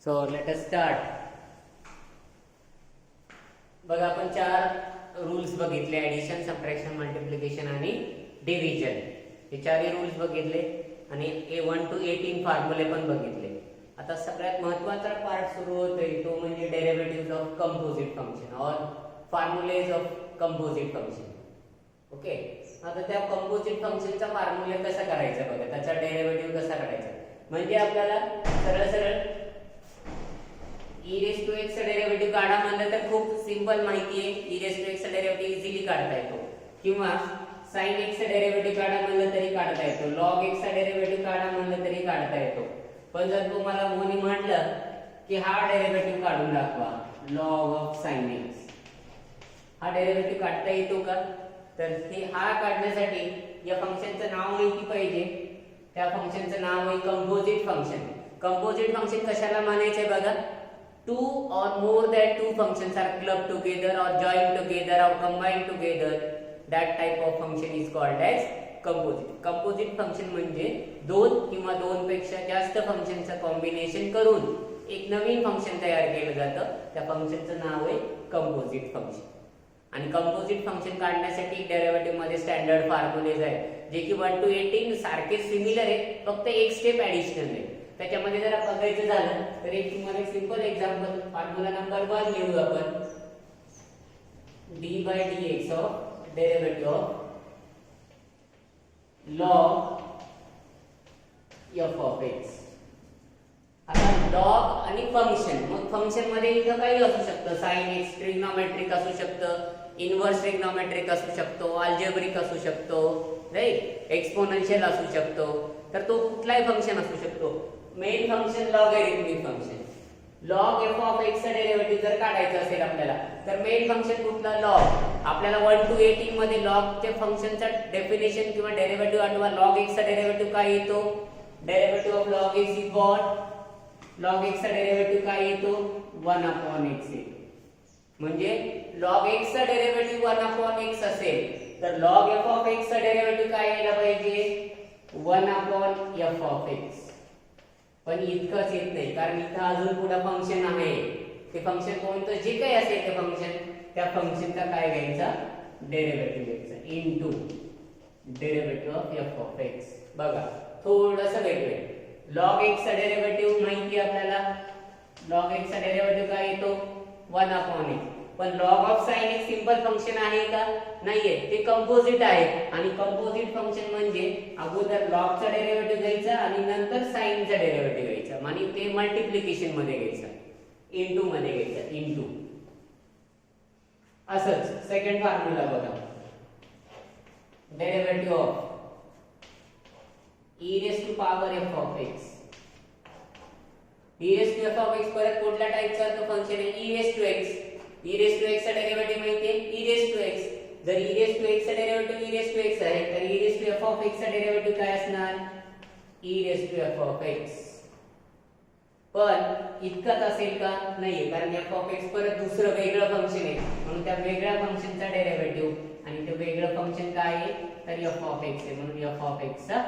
So let us start. बघा आपण चार रूल्स बघितले, ऍडिशन, सबट्रॅक्शन, मल्टिप्लिकेशन आणि डिव्हिजन. हे चारही रूल्स बघितले आणि A1 to 18 फॉर्म्युले पण बघितले. आता सगळ्यात महत्त्वाचा पार्ट सुरू होतोय तो म्हणजे डेरिव्हेटिव्हज ऑफ कंपोजिट फंक्शन और formulas of composite function. Okay, आता त्या कंपोजिट फंक्शनचा फॉर्म्युला कसा करायचा बघा, त्याचा डेरिव्हेटिव्ह कसा काढायचा. म्हणजे आपल्याला सरळ सरळ e raised to x चा डेरिव्हेटिव्ह काढा म्हणलं तर खूप सिंपल माहिती आहे. e raised to x चा डेरिव्हेटिव्ह इझिली काढता येतो, किंवा sin x चा डेरिव्हेटिव्ह काढा म्हणलं तरी काढता येतो, log x चा डेरिव्हेटिव्ह काढा म्हणलं तरी काढता येतो. पण जर तुम्हाला कोणी म्हटलं की हा डेरिव्हेटिव्ह काढून दाखवा, log of sin x, हा डेरिव्हेटिव्ह काढता येतो का, तर हे हा काढण्यासाठी या फंक्शनचं नाव माहिती पाहिजे. त्या फंक्शनचं नाव आहे कंपोजिट फंक्शन. कंपोजिट फंक्शन कशाला म्हणायचे बघा, two or more than two functions are clubbed together or joined together or combined together, that type of function is called as composite. Composite function म्हणजे दोन किंवा दोन पेक्षा जास्त फंक्शनचं कॉम्बिनेशन करून एक नवीन फंक्शन तयार केलं जातं. त्या फंक्शनचं नाव आहे कंपोजिट फंक्शन. आणि कंपोजिट फंक्शन काढण्यासाठी डेरिव्हेटिव्ह मध्ये स्टँडर्ड फॉर्म्युलेज आहेत, जे की 1 to 18 सारखे सिमिलर आहे, फक्त एक स्टेप ऍडिशनल आहे. त्याच्यामध्ये जर बघायचं झालं तर एक तुम्हाला एक सिंपल एक्झाम्पल, फॉर्म्युला नंबर 1 लिहू आपण, d by dx of derivative of log f of x. आता log आणि फंक्शन, मग फंक्शन मध्ये इथं काही असू शकतं, sin x ट्रिग्नोमेट्रिक असू शकतं, इनव्हर्स ट्रिग्नोमेट्रिक असू शकतो, अल्जेब्रिक असू शकतो, राईट, एक्सपोनेन्शियल असू शकतो. तर तो कुठलाही फंक्शन असू शकतो. Main function logarithmic function, log f of x चा डेरिव्हेटिव्ह जर काढायचा असेल आपल्याला, तर मेन फंक्शन कुठला, log. आपल्याला 1 to 18 मध्ये log चे फंक्शनचा डेफिनेशन किंवा डेरिव्हेटिव्ह आठवा. log x चा डेरिव्हेटिव्ह काय येतो, derivative of log x is what, log x चा डेरिव्हेटिव्ह काय येतो, 1 upon x येतो. म्हणजे log x चा डेरिव्हेटिव्ह 1 upon x असेल तर log f of x चा डेरिव्हेटिव्ह काय यायला पाहिजे, 1 upon f of x. पण इतकंच येत नाही, कारण इथं अजून पुढे फंक्शन आहे. ते फंक्शन कोणतं जे काही असेल ते फंक्शन, त्या फंक्शनचा काय घ्यायचा, डेरिव्हेटिव्ह घ्यायचा into derivative of f of x. बघा थोडंसं वेगळं. log x चा डेरिव्हेटिव्ह माहिती आहे आपल्याला, log x चा डेरिव्हेटिव्ह काय येतो, 1 upon x. पण log of sin x simple function आहे का, नाहीये, ते कंपोजिट आहे. आणि कंपोजिट फंक्शन म्हणजे अगोदर log चा डेरिव्हेटिव्ह घ्यायचा आणि नंतर sin चा डेरिव्हेटिव्ह घ्यायचा, आणि ते मल्टिप्लिकेशन मध्ये घ्यायचा, इनटू मध्ये घ्यायचा, इनटू. असंच सेकंड फॉर्म्युला बघा, derivative of e raised to power f of x. e raised to f of x परत कुठल्या टाइपचा तो फंक्शन आहे, e raised to x. e raised to x चा डेरिव्हेटिव्ह माहिती आहे, e raised to x. जर e raised to x चा derivative e raised to x आहे, तर e raised to f of x चा डेरिव्हेटिव्ह काय असणार, e raised to f of x. पण इतकंच असेल का, नाहीये, कारण f of x परत दुसरं वेगळं फंक्शन आहे, म्हणून त्या वेगळ्या फंक्शनचा डेरिव्हेटिव्ह, आणि ते वेगळं फंक्शन काय आहे, तर f of x आहे, म्हणून f of x चा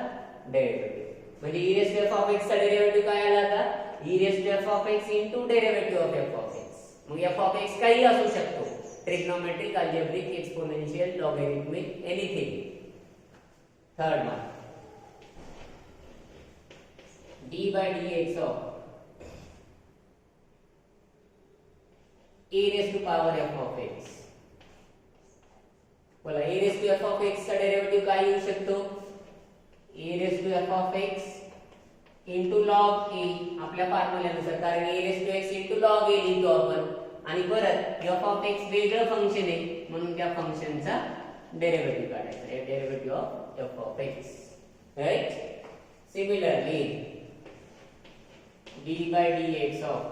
डेरिव्हेटिव्ह. म्हणजे e raised to f of x चा डेरिव्हेटिव्ह काय आला आता, e raised to f of x into derivative of f of x. मग f of x काही असू शकतो, trigonometric, algebraic, exponential, logarithmic, anything. Third one, d by dx of a raised to power f of x. बोला a raised to f of x चा derivative काय येऊ शकतो, a raised to f of x into log a, आपल्या फॉर्म्युल्यानुसार, कारण a raised to x into log a लिहितो आपण. आणि परत f of x वेगळं फंक्शन आहे, म्हणून त्या फंक्शनचा डेरिव्हेटिव्ह काढायचा, derivative of f of x, right. Similarly d by dx of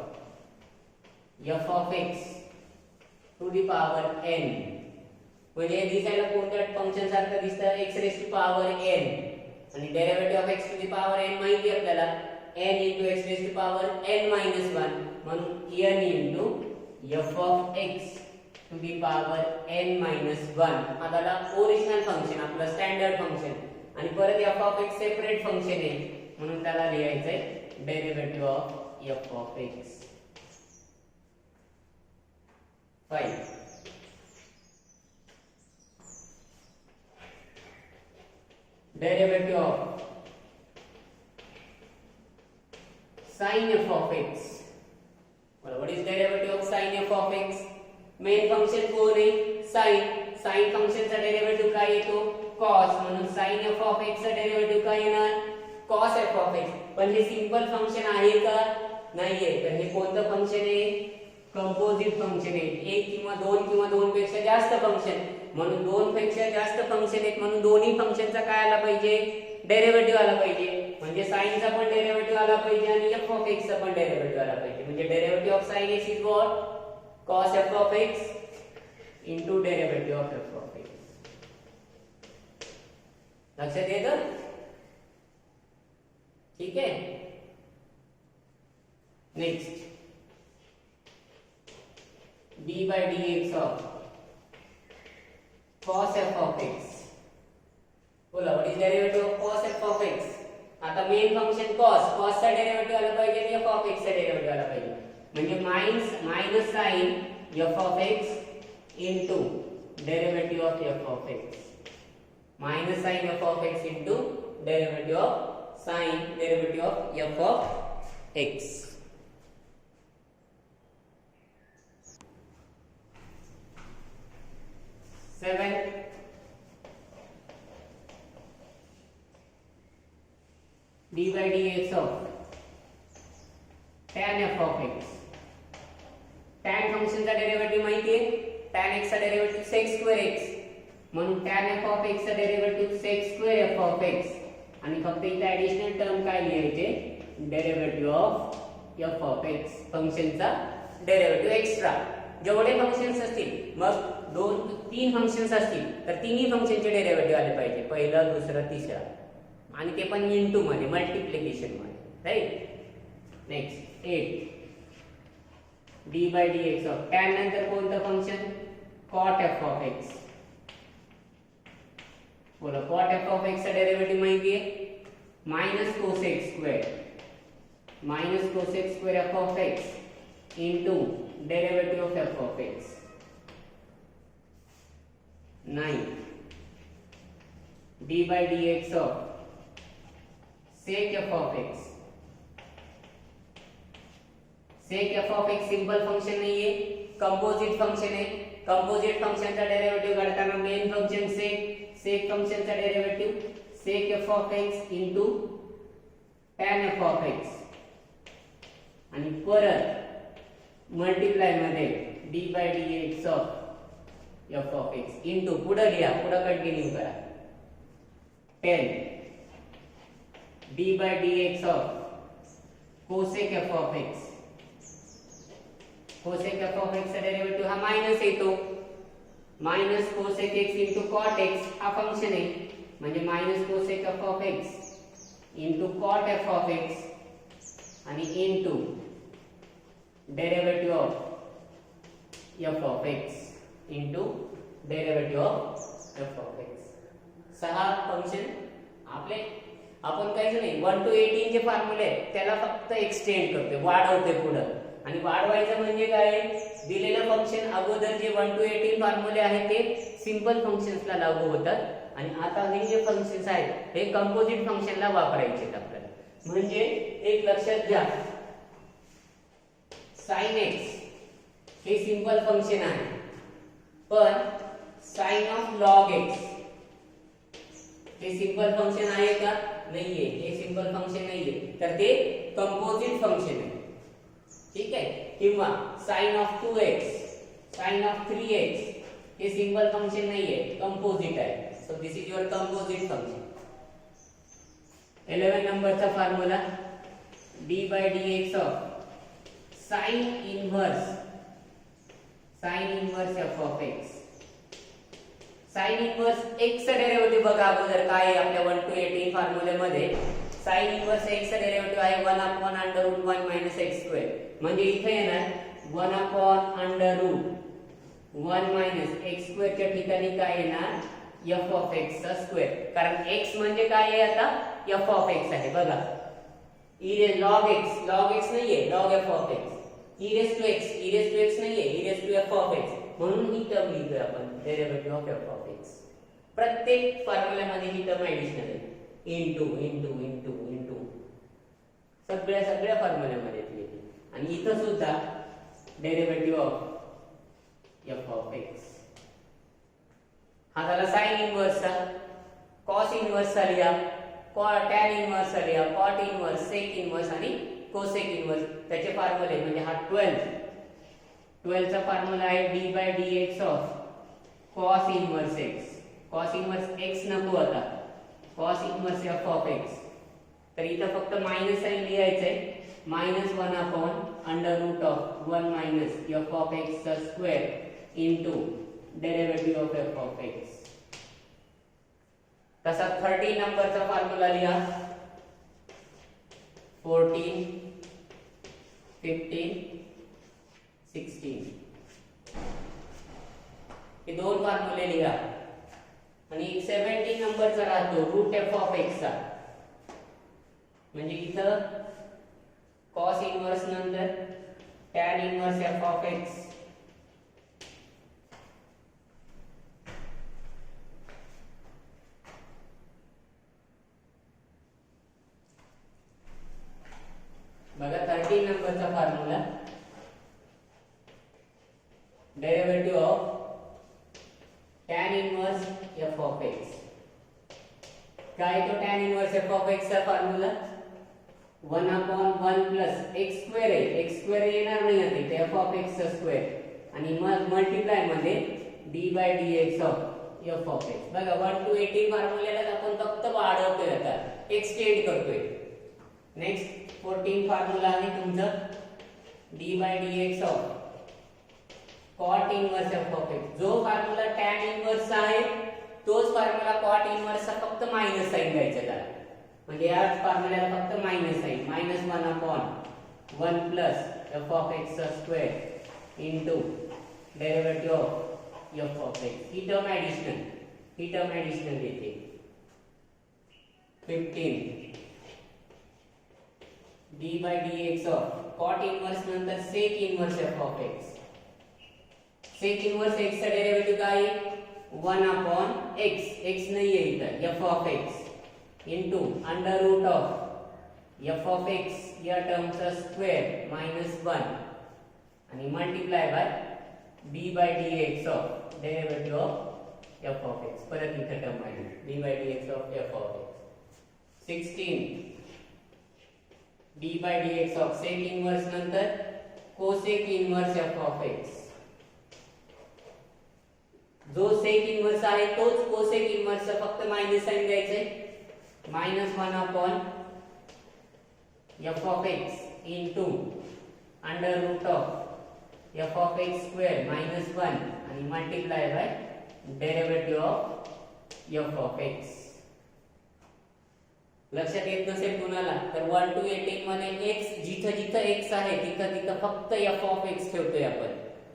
f of x to the power n. म्हणजे दिसायला कोणत्या फंक्शन सारखं दिसतं, x raised to power n, आणि derivative of x to the power n माहिती आहे आपल्याला, n into x raised to power n minus 1, म्हणून n into f of x to the power n minus 1. आता original function, आपलं standard function, आणि परत f of x separate function आहे, म्हणून त्याला लिहायचंय derivative of f of x. 5. Derivative of sin f of x. Well, what is derivative of sin f of x? Main function कोण आहे? sin. sin फंक्शनचा derivative काय येतो? cos. म्हणून sin f of x चा डेरिव्हेटिव्ह काय येणार? cos f of x. पण हे सिंपल फंक्शन आहे का? नाहीये. तर हे कोणतं फंक्शन आहे? कंपोजिट फंक्शन आहे. एक किंवा दोन पेक्षा जास्त फंक्शन. म्हणून दोन पेक्षा जास्त फंक्शन आहेत म्हणून दोन्ही फंक्शनचा काय आला पाहिजे? डेरिव्हेटिव्ह आला पाहिजे. म्हणजे sin चा पण डेरिव्हेटिव्ह आला पाहिजे आणि f of x चा पण डेरिव्हेटिव्ह आला पाहिजे. म्हणजे derivative of sin x is what? cos f of x into derivative of f of x. लक्षात येतं? ठीक है. Next d by dx of cos f of x. बोला what is derivative of cos f of x? आता main function cos चा derivative आला पाहिजे आणि f of x चा डेरिव्हेटिव्ह आला पाहिजे. म्हणजे minus sin f of x into derivative of f of x. Minus sin f of x into derivative of sin derivative of f of x. Seven. D by dx of tan f of x. tan फंक्शनचा derivative माहिती आहे? tan x चा derivative sec square x. म्हणून tan f of x चा derivative sec square f of x. आणि फक्त इथे additional term काय लिहायचे? Derivative of f of x. फंक्शनचा डेरिव्हेटिव्ह एक्स्ट्रा. जेवढे फंक्शन्स असतील, मग तीन फंक्शन्स असतील तर तिन्ही फंक्शनचे डेरिव्हेटिव्ह आले पाहिजे. पहिलं, दुसरं, तिसरं. आणि ते पण इनटू मध्ये, मल्टिप्लिकेशन मध्ये. Right. Next 8. d by dx of tan नंतर कोणतं function? cot f of x. बोला cot f of x चा डेरिव्हेटिव्ह माहिती आहे? Minus cosec square f of x into derivative of f of x. 9. d by dx of sec f of x. sec f of x simple function नाहीये, composite function आहे. Composite फंक्शनचा derivative काढताना main function sec फंक्शनचा derivative sec f of x into tan f of x. आणि परत multiply मध्ये d by dx of f of x into पुढे लिहा, पुढे कंटिन्यू करा. 10. d by dx of cosec f of x. cosec f of x चा derivative हा minus येतो. Minus cosec x into cot x हा फंक्शन आहे. म्हणजे minus cosec f of x into cot f of x आणि into derivative of f of x into derivative of f of x. सहा function आपण काहीच नाही 1 to 18 जे फॉर्म्युले आहेत त्याला फक्त एक्सटेंड करतोय, वाढवतोय पुढे. आणि वाढवायचं म्हणजे काय? दिलेलं फंक्शन अगोदर जे 1 to 18 फॉर्म्युले आहेत ते सिंपल फंक्शन्सला लागू होतात आणि आता हे जे फंक्शन्स आहेत हे कंपोजिट फंक्शनला वापरायचे आहेत आपल्याला. म्हणजे एक लक्षात घ्या, sin x हे सिंपल फंक्शन आहे, पण sin of log x हे सिंपल फंक्शन आहे का? नाहीये. हे सिंपल फंक्शन नाहीये, तर ते कंपोजिट फंक्शन आहे. ठीक आहे. किंवा sin of 2x, sin of 3x हे सिंपल फंक्शन नाहीये, कंपोजिट आहे. So this is your composite function. 11 नंबरचा formula d by dx of sin inverse f of x. sin inverse x चा डेरिव्हेटिव्ह बघा अगोदर काय आहे आपल्या 1 to 18 फॉर्म्युलेमध्ये. sin inverse x चा डेरिव्हेटिव्ह आहे 1 upon under root 1 minus x square. म्हणजे इथे येणार 1 upon under root 1 minus x square च्या ठिकाणी काय येणार? f of x चा स्क्वेअर. कारण x म्हणजे काय आहे आता? f of x आहे. बघा log x नाहीये, log f of x. e raised to x नाहीये, e raised to f of x. म्हणून ही टर्म लिहितोय आपण derivative of f of x. प्रत्येक फॉर्म्युल्यामध्ये ही टर्म ऍडिशनल आहे. इंटू सगळ्या फॉर्म्युल्यामध्ये लिहिली. आणि इथं सुद्धा derivative of f of x. हा झाला साइन इनवर्सचा. कॉस इनवर्सचा लिहा, टॅन इनवर्सचा लिहा, कॉट इनवर्स, सेक इनवर्स आणि कोसेक इनवर्स. त्याचे फॉर्म्युले म्हणजे हा 12 चा फॉर्म्युला आहे d/dx of cos inverse x. cos inverse x नको आता, cos inverse f of x. तर इथं फक्त मायनस साइन लिहायचंय. -1 upon under root of 1 minus f of x चा square into derivative of f of x. तसा 13 नंबरचा फॉर्म्युला लिहा. 14, 15, 16 हे दोन फॉर्म्युले लिहा. आणि 17 नंबरचा राहतो रूट f of x चा. म्हणजे इथं cos इनवर्स नंतर tan inverse f of x. बघा 13 नंबरचा formula derivative of tan inverse f of x. काय तो tan inverse f of x चा formula 1 upon 1 plus x square आहे. x स्क्वेअर येणार नाही आता इथे f of x चा स्क्वेअर आणि मग मल्टिप्लाय मध्ये d/dx of f of x. बघा 1 to 18 फॉर्म्युल्याला आपण फक्त वाढवतोय, आता एक्सटेंड करतोय. नेक्स्ट 14 फॉर्म्युला आहे तुमचा d/dx of cot inverse f of x. जो फॉर्म्युला tan इनवर्स आहे तोच फॉर्म्युला cot इनवर्स चा फक्त मायनस साइन घ्यायचा त्याला. म्हणजे या फॉर्म्युल्याला फक्त minus sign. -1 upon 1 plus f of x चा square into derivative of f of x. ही टर्म ऍडिशनल येते. 15 d/dx ऑफ cot इनवर्स नंतर sec inverse f of x. sec inverse x चा डेरिव्हेटिव्ह काय आहे 1 अपॉन x नाही आहे इथं f of x into under root of f of x या टर्मचा स्क्वेअर -1 आणि multiply by d/dx of derivative of f of x. परत इथं टर्म आहे d/dx of f of x. 16 d/dx of sec inverse नंतर cosec inverse f of x. जो sec inverse आहे तोच cosec इनवर्स चा फक्त मायनस साइन द्यायचे. -1 upon f of x into under root of f of x square -1 आणि multiply by derivative of f of x. लक्षात येत नसेल कुणाला तर 1 to 18 मध्ये x जिथं x आहे तिथं फक्त f of x ठेवतोय आपण.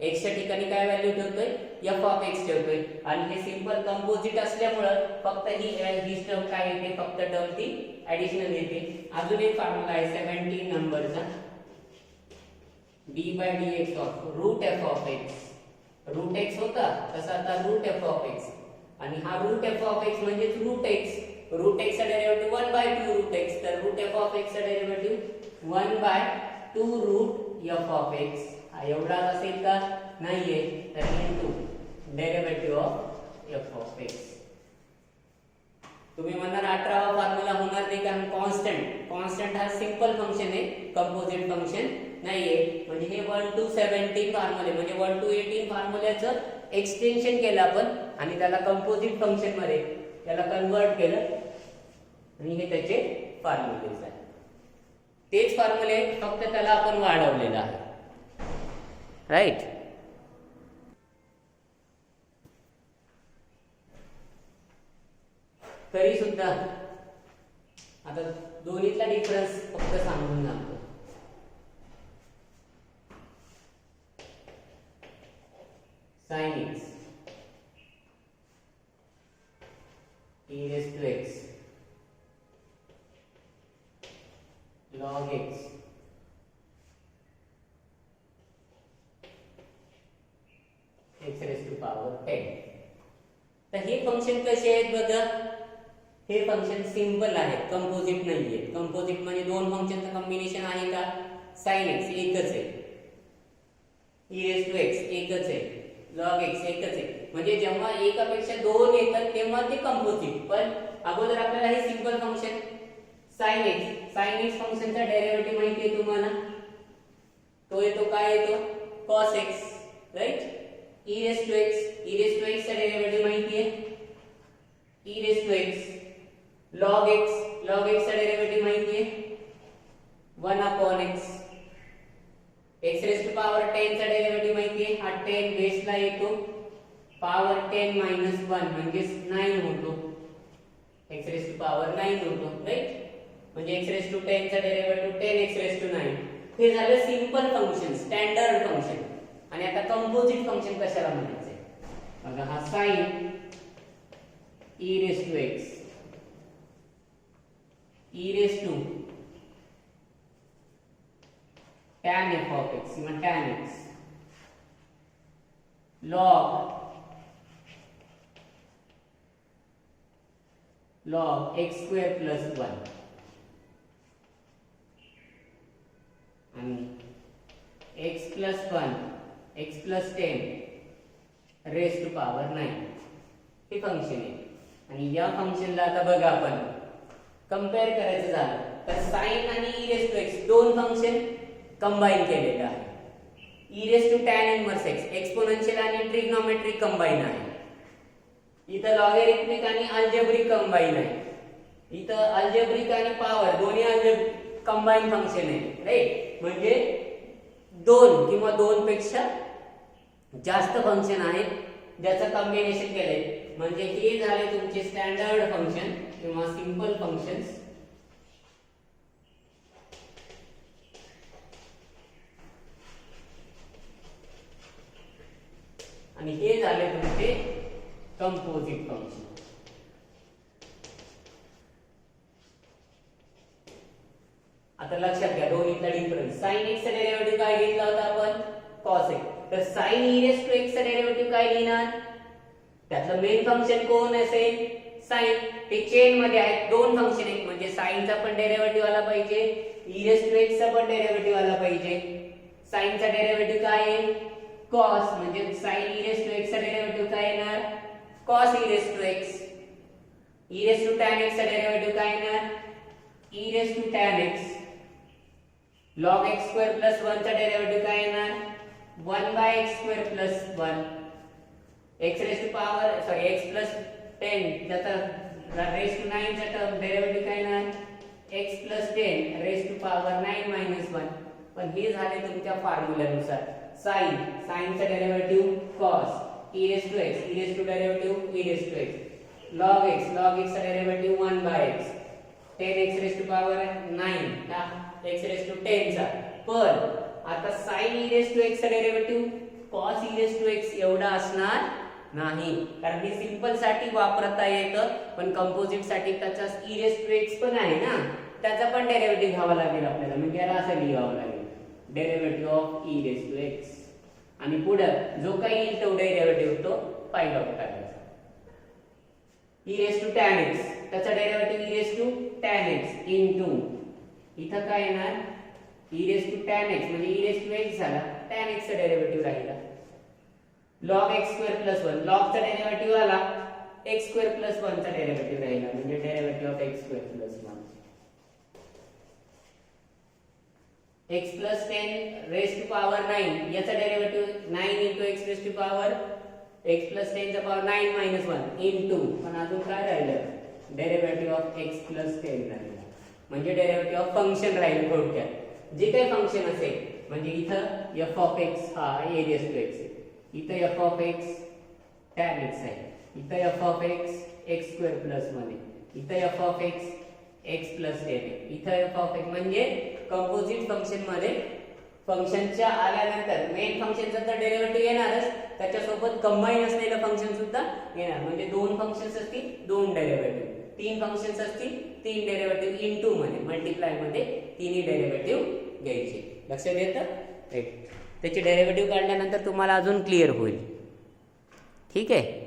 x च्या ठिकाणी काय व्हॅल्यू ठेवतोय f of x ठेवतोय. आणि हे सिंपल कंपोजिट असल्यामुळे फक्त ही टर्म काय येते, फक्त टर्म ती ऍडिशनल येते. अजून एक फॉर्म्युला आहे 17 नंबरचा d/dx of root f of x. Root x होता तसा आता रूट f of x. आणि हा रूट f of x म्हणजे रूट x. रूट x चा डेरिव्हेटिव्ह 1/2 रूट x. तर रूट f of x चा derivative 1/2 root f of x. हा एवढा असेल का नाहीये तर into derivative of f of x. तुम्ही म्हणणार 18वा फॉर्म्युला होणार नाही कारण कॉन्स्टंट हा सिंपल फंक्शन आहे, कंपोजिट फंक्शन नाहीये. म्हणजे हे 1 to 17 फॉर्म्युले म्हणजे 1 to 18 फॉर्म्युल्याचं एक्सटेन्शन केलं आपण आणि त्याला कंपोजिट फंक्शन मध्ये त्याला कन्वर्ट केलं आणि हे त्याचे फॉर्म्युले आहेत. तेच फॉर्म्युले फक्त त्याला आपण वाढवलेलं आहे. राइट. तरी सुद्धा आता दोन्हीतला डिफरन्स फक्त सांगून जातो. sin x e raised to x log log x x raised to power 10. तर हे फंक्शन कसे आहेत बघा, हे फंक्शन सिंपल आहेत, कंपोजिट नाहीये. कंपोजिट म्हणजे दोन फंक्शनचं कॉम्बिनेशन आहे का? sin x एकच आहे, e raised to x एकच आहे, log x एकच आहे. म्हणजे जेव्हा एकापेक्षा दोन येतात तेव्हा ते कंपोजिट. पण अगोदर आपल्याला हे सिंपल फंक्शन sin x फंक्शनचा डेरिव्हेटिव्ह माहिती आहे तुम्हाला, तो येतो काय येतो cos x, right. e raised to x चा डेरिव्हेटिव्ह माहिती आहे e raised to x. log x चा डेरिव्हेटिव्ह माहिती आहे 1 upon x. x raised to power 10 चा डेरिव्हेटिव्ह माहिती आहे, हा 10 बेसला येतो, पॉवर 10 minus 1 म्हणजे 9 होतो, x raised to power 9 होतो, राइट. म्हणजे x raised to 10 चा डेरिव्हेटिव्ह 10x raised to 9. हे झालं सिंपल फंक्शन, स्टँडर्ड फंक्शन. आणि आता कंपोजिट फंक्शन कशाला म्हणायचंय बघा, हा sin e raised to x e raised to tan f of x किंवा tan x log x square plus 1 आणि x plus 1 x plus 10 raised to power 9 हे function आहे. आणि या फंक्शनला आता बघा आपण कंपेअर करायचं झालं तर sin आणि e raised to x दोन फंक्शन कंबाईन केलेलं आहे. e raised to tan inverse x exponential आणि ट्रिग्नोमेट्रिक कंबाईन आहे. इथं लॉगॅरिथमिक आणि अल्जेब्रिक कंबाईन आहे. इथं अल्जेब्रिक आणि पॉवर दोन्ही कंबाईन फंक्शन आहे, राइट. म्हणजे दोन किंवा दोन पेक्षा जास्त फंक्शन आहेत ज्याचं कॉम्बिनेशन केलंय. म्हणजे हे झाले तुमचे स्टँडर्ड फंक्शन किंवा सिंपल फंक्शन्स. आणि हे झाले तुमचे कंपोजिट फंक्शन. आता लक्षात घ्या दोन्हीतला डिफरन्स. sin x चा डेरिव्हेटिव्ह काय घेतला होता आपण cos x. तर sin e raised to x चा डेरिव्हेटिव्ह काय लिहिणार, त्यातलं मेन फंक्शन कोण असेल sin. ते चेन मध्ये आहेत दोन फंक्शन आहेत म्हणजे sin चा पण डेरिव्हेटिव्ह आला पाहिजे, e raised to x चा पण डेरिव्हेटिव्ह आला पाहिजे. sin चा डेरिव्हेटिव्ह काय आहे cos, म्हणजे sin e raised to x चा डेरिव्हेटिव्ह काय येणार cos e raised to x. e raised to tan x चा डेरिव्हेटिव्ह काय येणार e raised to tan x. log x square plus 1 चा डेरिव्हेटिव्ह काय येणार 1 by x square plus 1. x raised to power x plus 10 ज्याचा raised to 9 चा term derivative काय येणार x plus 10 raised to power 9 minus 1. पण हे झाले तुमच्या फॉर्म्युल्यानुसार. sin चा derivative cos e raised to x e raised to derivative e raised to x. log x चा derivative 1 by x 10x raised to power 9 x raised to 10 चा. पण आता sin e raised to x चा derivative cos e raised to x एवढा असणार नाही, कारण हे सिंपल साठी वापरता येतं. पण कंपोजिट साठी त्याचा e raised to x पण आहे ना, त्याचा पण डेरिव्हेटिव्ह घ्यावा लागेल आपल्याला. म्हणजे याला असं लिहावं लागेल derivative of e raised to x. आणि पुढे जो काही येईल तो डेरिव्हेटिव्ह तो फाइंड आउट करायचा. e raised to tan x त्याचा derivative e raised to tan x into इथं काय येणार e raised to tan x म्हणजे e raised to x झाला, tan x चा डेरिव्हेटिव्ह राहिला. log x square plus 1 log चा डेरिव्हेटिव्ह आला, x square plus 1 चा डेरिव्हेटिव्ह राहिला म्हणजे derivative of x square plus 1. x plus 10 raised to power 9 याचा derivative 9 into x raised to power x plus 10 चा power 9 minus 1 into पण अजून काय राहिलं डेरिव्हेटिव्ह ऑफ x plus 10 राहिला. म्हणजे डेरिव्हेटिव्ह ऑफ फंक्शन राहील थोडक्यात. जे काही फंक्शन असेल म्हणजे इथं f of x हा a raised to x आहे, इथं f of x tan x आहे, इथं f of x x square plus 1 आहे, इथं f of x x plus 10 आहे, इथं f of x. म्हणजे कंपोजिट फंक्शन मध्ये फंक्शनच्या आल्यानंतर मेन फंक्शनचा तर डेरिव्हेटिव्ह येणारच, त्याच्यासोबत कंबाईन असलेलं फंक्शन सुद्धा येणार. म्हणजे दोन फंक्शन्स असतील दोन डेरिव्हेटिव्ह. तीन फंक्शन्स असतील, तीन डेरिव्हेटिव्ह इनटू मध्ये मल्टिप्लाय मध्ये तिन्ही डेरिव्हेटिव्ह घ्यायचे. लक्षात येतं? राईट. त्याची डेरिव्हेटिव्ह काढल्यानंतर तुम्हाला अजून क्लिअर होईल. ठीक आहे.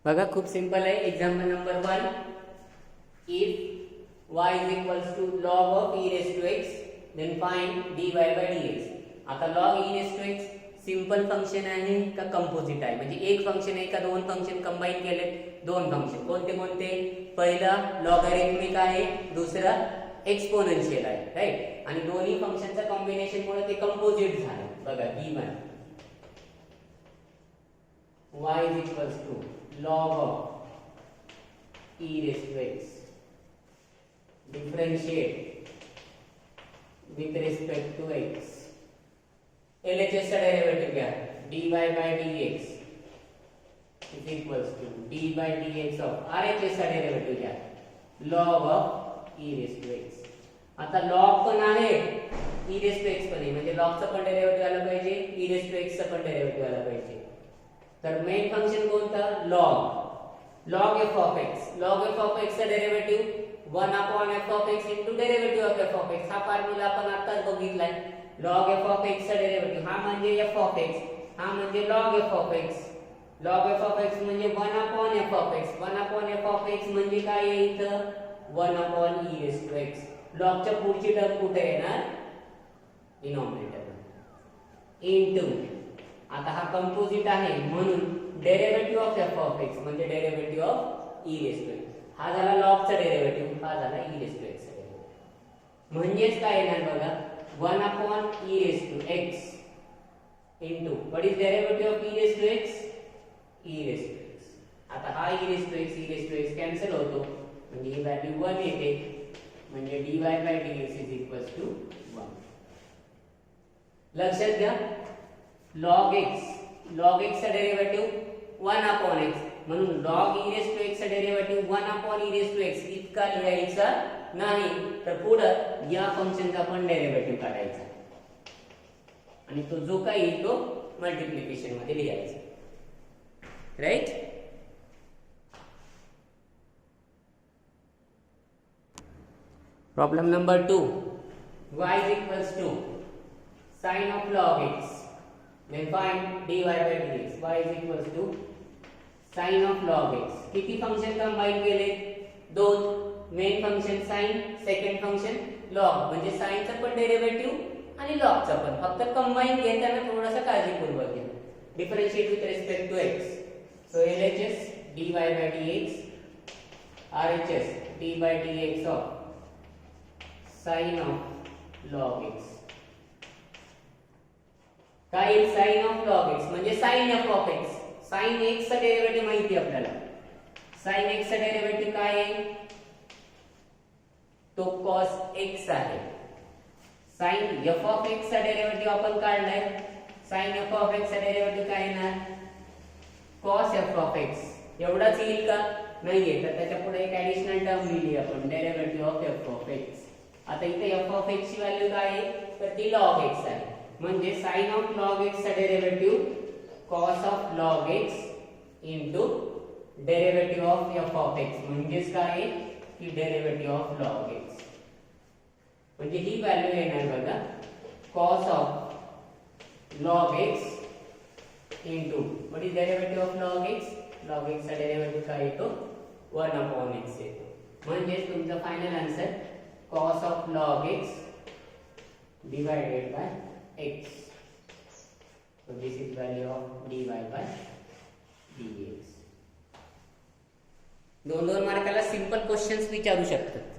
बघा खूप सिंपल आहे. Example number 1, if y is equals to log of e raised to x then find dy by dx. आता log e raised to x simple function आहे का कंपोजिट आहे, म्हणजे एक फंक्शन आहे का दोन फंक्शन कंबाईन केले? दोन फंक्शन. कोणते कोणते? पहिला लॉगॅरिथमिक आहे, दुसरा एक्सपोनेन्शियल आहे. राईट. आणि दोन्ही फंक्शनच्या कॉम्बिनेशन मुळे ते कंपोजिट झालं. बघा given y is equals to log of e raised to x differentiate with respect to x. LHS चा डेरिव्हेटिव्ह घ्या. dy by dx is equals to d by dx of RHS चा derivative घ्या. log of e raised to x. आता log पण आहे, e raised to x पण आहे, म्हणजे log चा पण डेरिव्हेटिव्ह आला पाहिजे, e raised to x चा पण डेरिव्हेटिव्ह आला पाहिजे. तर मेन फंक्शन कोणतं? log f of x. log f of x चा derivative 1 upon f of x into derivative of f of x. हा फॉर्म्युला आपण आताच बघितलाय. log f of x चा डेरिव्हेटिव्ह हा म्हणजे f of x, हा म्हणजे log f of x. log f of x म्हणजे 1 upon f of x. 1 upon f of x म्हणजे काय आहे इथं? 1 upon e raised to x. log च्या पुढची टर्म कुठे येणार? Denominator into. आता हा कंपोजिट आहे म्हणून derivative of f of x म्हणजे derivative of e raised to x. हा झाला log चा डेरिव्हेटिव्ह, हा झाला e raised to x चा डेरिव्हेटिव्ह. म्हणजेच काय येणार बघा? 1 upon e raised to x into what is derivative of e raised to x? e raised to x. आता हा e raised to x cancel होतो म्हणजे ही व्हॅल्यू 1 येते, म्हणजे dy by dx is equals to 1. लक्षात घ्या log x चा derivative 1 upon x म्हणून log e raised to x चा derivative 1 upon e raised to x इतका लिहायचा नाही, तर पुढे या फंक्शनचा पण डेरिव्हेटिव्ह काढायचा आणि तो जो काही तो मल्टिप्लिकेशन मध्ये लिहायचा. Right. Problem number 2, y is equals to sin of log x then find dy by dx. y is equals to sin of log x. किती फंक्शन कंबाईन केले? दोन. Main function sin, second function log, म्हणजे sin चा पण derivative आणि log चा पण. फक्त कंबाईन घेताना थोडासा काळजीपूर्वक घ्या. Differentiate with respect to x. So LHS dy by dx, RHS d by dx of sin of log x. काय sin of log x म्हणजे sin f of x. sin x चा डेरिव्हेटिव्ह माहिती आपल्याला. sin x चा derivative काय आहे? तो cos x आहे. sin f of x चा डेरिव्हेटिव्ह आपण काढलाय. sin f of x चा डेरिव्हेटिव्ह काय येणार? cos f of x. एवढाच येईल का? नाहीये. तर त्याच्या पुढे एक ऍडिशनल टर्म लिहिली आपण, derivative of f of x. आता इथे f of x ची व्हॅल्यू काय आहे? तर ती log x आहे. म्हणजे sin of log x चा derivative cos of log x into derivative of f of x म्हणजेच काय आहे? की डेरिव्हेटिव्ह ऑफ log x. म्हणजे ही व्हॅल्यू येणार बघा cos of log x into what is derivative of log x? log x चा derivative काय येतो? 1 upon x येतो. म्हणजे तुमचा final answer cos of log x divided by x. So this is value of dy by dx. दोन मार्काला simple questions विचारू शकतात.